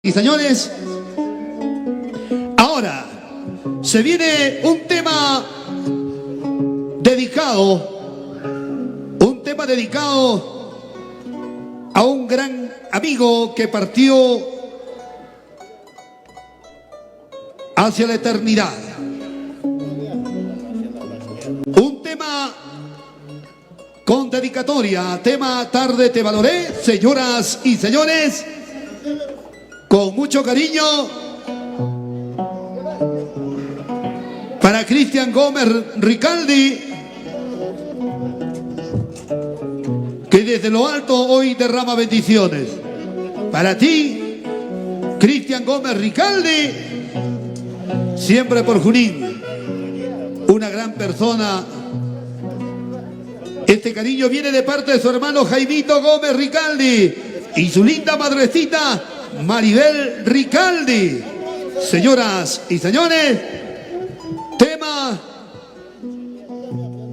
Y señores, ahora se viene un tema dedicado a un gran amigo que partió hacia la eternidad. Un tema con dedicatoria, tema Tarde te valoré, señoras y señores, con mucho cariño para Cristian Gómez Ricaldi, que desde lo alto hoy derrama bendiciones. Para ti, Cristian Gómez Ricaldi, siempre por Junín, una gran persona. Este cariño viene de parte de su hermano Jaimito Gómez Ricaldi y su linda madrecita Maribel Ricaldi. Señoras y señores, tema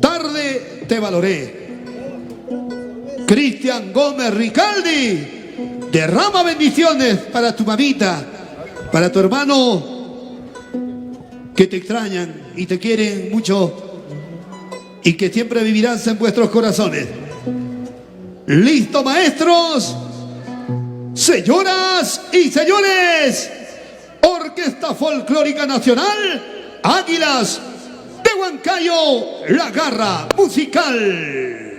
Tarde te valoré. Cristian Gómez Ricaldi derrama bendiciones para tu mamita, para tu hermano, que te extrañan y te quieren mucho y que siempre vivirás en vuestros corazones. ¿Listo, maestros? Señoras y señores, Orquesta Folclórica Nacional Águilas de Huancayo, la garra musical.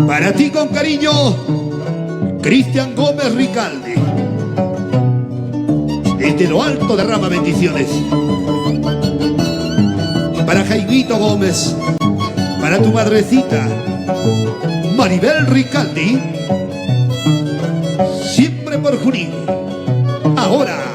Para ti con cariño, Cristian Gómez Ricaldi. Desde lo alto derrama bendiciones. Para Jaimito Gómez, para tu madrecita, Maribel Ricaldi, siempre por Junín. Ahora.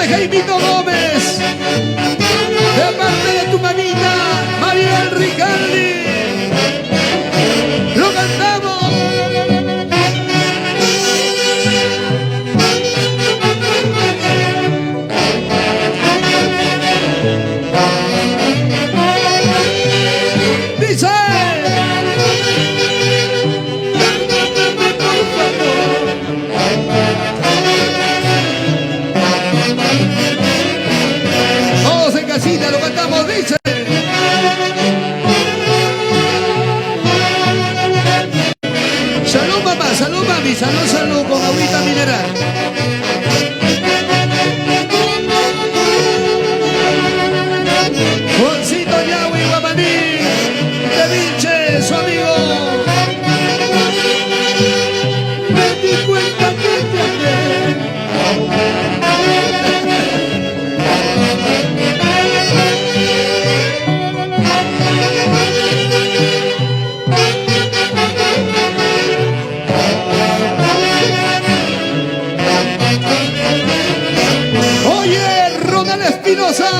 Jaimito Gómez, de parte de tu mamita Maribel Ricaldi, lo cantamos. Dice: lo cantamos, dice. Salud, mamá, salud, mami, salud, salud, con agüita mineral. Juancito Yahweh Guamaní, de Vinche, su amigo. Me di cuenta que te amé. Espinosa,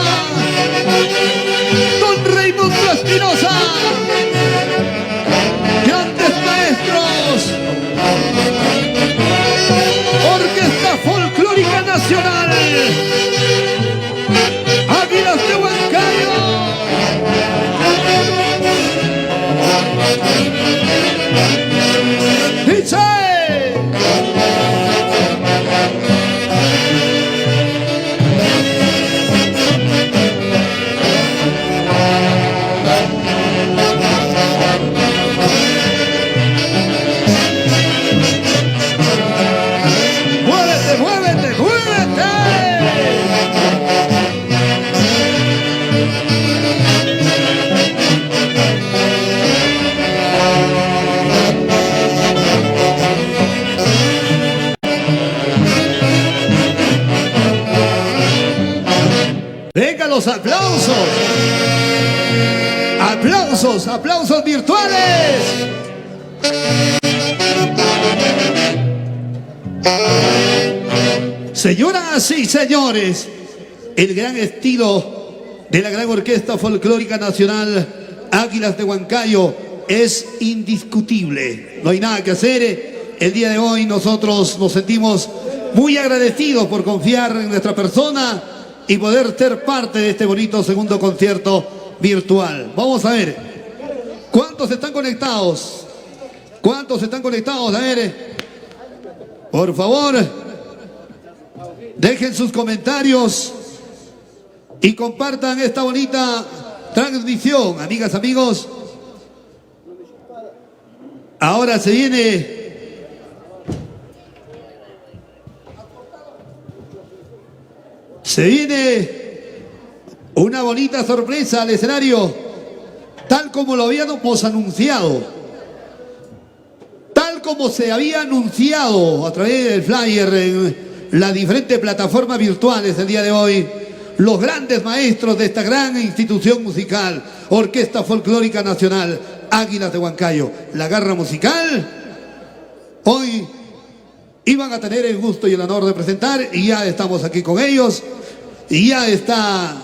don Raimundo Espinosa, grandes maestros, Orquesta Folclórica Nacional Águilas de Huancayo. Dice: muévete, muévete, muévete. Venga los aplausos. Aplausos, aplausos virtuales. Señoras y señores, el gran estilo de la gran orquesta folclórica nacional Águilas de Huancayo es indiscutible. No hay nada que hacer. El día de hoy nosotros nos sentimos muy agradecidos por confiar en nuestra persona y poder ser parte de este bonito segundo concierto virtual. Vamos a ver, ¿cuántos están conectados? ¿Cuántos están conectados? A ver, por favor, dejen sus comentarios y compartan esta bonita transmisión, amigas, amigos. Ahora se viene una bonita sorpresa al escenario, tal como lo habíamos anunciado, tal como se había anunciado a través del flyer en las diferentes plataformas virtuales el día de hoy. Los grandes maestros de esta gran institución musical, Orquesta Folclórica Nacional Águilas de Huancayo, la garra musical, hoy iban a tener el gusto y el honor de presentar, y ya estamos aquí con ellos. Y ya está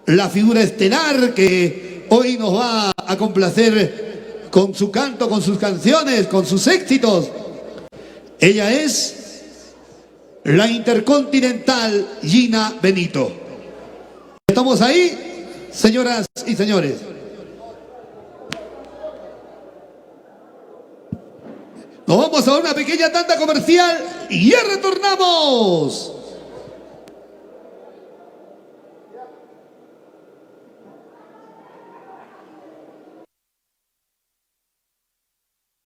la figura estelar que hoy nos va a complacer con su canto, con sus canciones, con sus éxitos. Ella es la intercontinental Gina Benito. ¿Estamos ahí, señoras y señores? Nos vamos a una pequeña tanda comercial y ya retornamos.